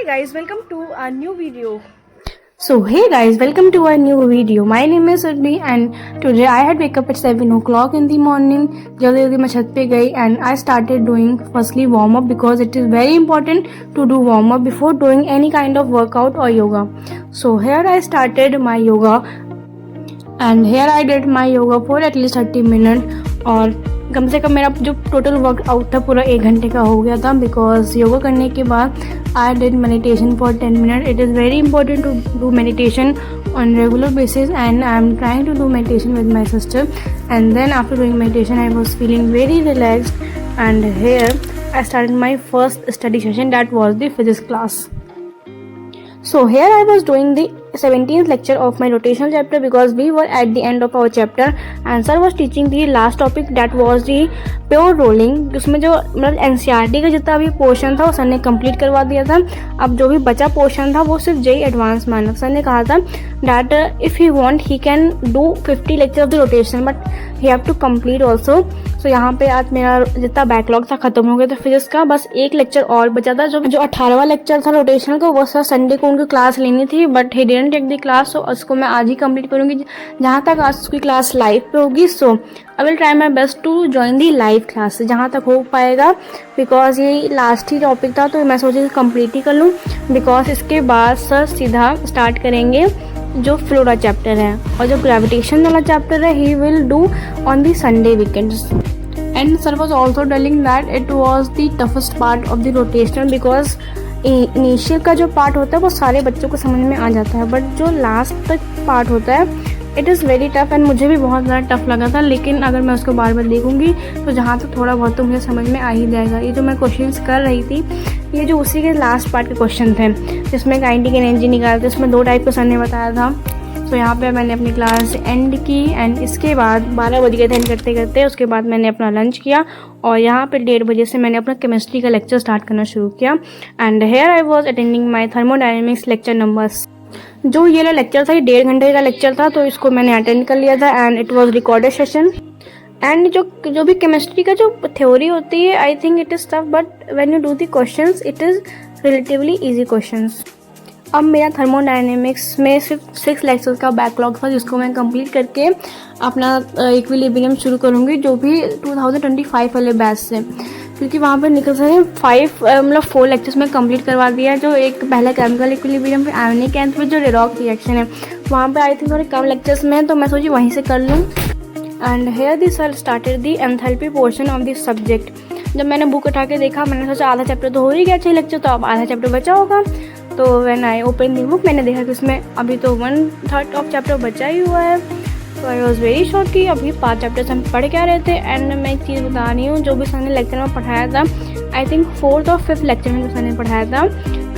Hey guys, welcome to a new video. Welcome to a new video. My name is Urbi and today I had wake up at 7 o'clock in the morning. जल्दी मैं छत पे गई and I started doing firstly warm up because it is very important to do warm up before doing any kind of workout or yoga. So here I started my yoga and here I did my yoga for at least 30 minutes और कम से कम मेरा जो total workout था पूरा 1 घंटे का हो गया था बिकॉज योगा करने के बाद I did meditation for 10 minute. It is very important to do meditation on regular basis and I'm trying to do meditation with my sister, and then after doing meditation I was feeling very relaxed and here I started my first study session, that was the physics class. So here I was doing the 17th lecture of my rotational chapter because we were at the end of our chapter and sir was teaching the last topic, that was the pure rolling. उसमें जो मतलब NCERT का जितना भी portion था वो sir ने complete करवा दिया था. अब जो भी बचा पोर्शन था वो सिर्फ JEE एडवांस मानक. सर ने कहा था that if he want he can do 50 lecture of the rotation but he have to complete also. तो यहाँ पे आज मेरा जितना बैकलॉग था खत्म हो गया था फिजिक्स का, बस एक लेक्चर और बचा था. जो 18वां लेक्चर था रोटेशनल का वो सर संडे को उनको क्लास लेनी थी but he didn't take the class, so उसको मैं आज ही कंप्लीट करूँगी जहाँ तक आज उसकी क्लास लाइव पे होगी. So I will try my best to join the live class जहाँ तक हो पाएगा बिकॉज ये लास्ट ही टॉपिक था तो मैं सोची कंप्लीट ही कर लूँ बिकॉज इसके बाद सर सीधा स्टार्ट करेंगे जो फ्लोरा चैप्टर है और जो ग्रेविटेशन वाला चैप्टर है he will do on the Sunday weekends. And sir was also telling that it was the toughest part of the rotational because initial का जो पार्ट होता है वो सारे बच्चों को समझ में आ जाता है बट जो लास्ट तक पार्ट होता है it is very tough and मुझे भी बहुत ज़्यादा टफ लगा था. लेकिन अगर मैं उसको बार बार देखूंगी तो जहाँ तक थोड़ा बहुत तो मुझे समझ में आ ही जाएगा. ये जो मैं क्वेश्चंस कर रही थी ये जो उसी के लास्ट पार्ट के क्वेश्चन थे जिसमें काइनेटिक एनर्जी निकालते इसमें 2 टाइप का सर ने बताया था. तो यहाँ पे मैंने अपनी क्लास एंड की एंड इसके बाद 12 बज गए थे एंड करते करते. उसके बाद मैंने अपना लंच किया और यहाँ पे 1:30 बजे से मैंने अपना केमिस्ट्री का लेक्चर स्टार्ट करना शुरू किया. And here I was attending my thermodynamics lecture numbers. जो ये लेक्चर था ये 1.5 घंटे का लेक्चर था तो इसको मैंने अटेंड कर लिया था and it was recorded session. And जो भी केमिस्ट्री का जो थ्योरी होती है I think it is tough but when you do the questions it is relatively easy questions. अब मेरा थर्मोडायनेमिक्स में सिर्फ 6 लेक्चर्स का बैकलॉग था जिसको मैं कंप्लीट करके अपना इक्विलिब्रियम शुरू करूँगी जो भी 2025 वाले बैच से, क्योंकि वहाँ पर निकल सकते 4 लेक्चर्स में कंप्लीट करवा दिया. जो एक पहला केमिकल इक्विलिब्रियम फिर आयोनिक एंड फिर जो रेडॉक्स रिएक्शन है वहाँ पे आई थिंक थोड़े कम लेक्चर्स में तो मैं सोची वहीं से कर लूँ. And here this sir started the enthalpy portion of this subject. जब मैंने बुक उठा के देखा मैंने सोचा आधा चैप्टर तो हो ही गया 6 लेक्चर तो अब आधा चैप्टर बचा होगा. तो when I open the book मैंने देखा कि उसमें अभी तो 1/3 ऑफ चैप्टर बचा ही हुआ है. तो आई वॉज वेरी शॉक कि अभी 5 चैप्टर्स हम पढ़ क्या रहे थे. एंड मैं एक चीज़ बता रही हूँ जो भी सर ने लेक्चर में पढ़ाया था आई थिंक 4th और 5th लेक्चर में जो सर ने पढ़ाया था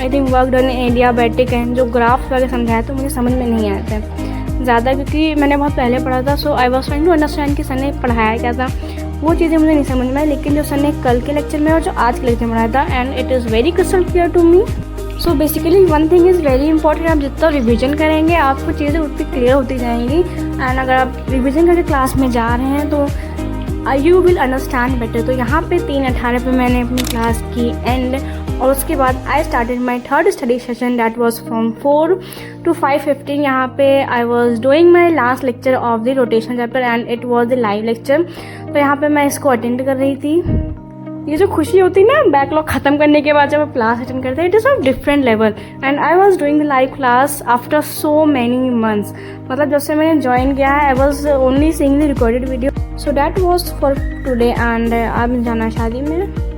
I think work done adiabatic and जो ग्राफ्स वगैरह समझाया तो मुझे समझ में नहीं आया था ज़्यादा क्योंकि मैंने बहुत पहले पढ़ा था. So I was trying to understand कि सर ने पढ़ाया क्या था वो चीज़ें मुझे नहीं समझ में आई. लेकिन जो सर ने कल के लेक्चर में और जो आज के लेक्चर में पढ़ाया था and it is very crystal clear to me. So basically one thing is very important, आप जितना रिवीजन करेंगे आपको चीज़ें उतनी क्लियर होती जाएंगी. एंड अगर आप रिवीजन करके क्लास में जा रहे हैं तो यू विल अंडरस्टैंड बेटर. तो यहाँ पे 3:18 पे मैंने अपनी क्लास की एंड और उसके बाद I started my 3rd study session that was from 4 to 5:15. यहाँ पे I was doing my last lecture of the rotational chapter and it was the live lecture. तो यहाँ पे मैं इसको अटेंड कर रही थी. ये जो खुशी होती है ना बैकलॉग ख़त्म करने के बाद जब आप क्लास अटेंड करते हैं it is of different level. And I was doing the live class after so many months. मतलब जब से मैंने ज्वाइन किया है I was only seeing the recorded video. So that was for today and अब जाना शादी में.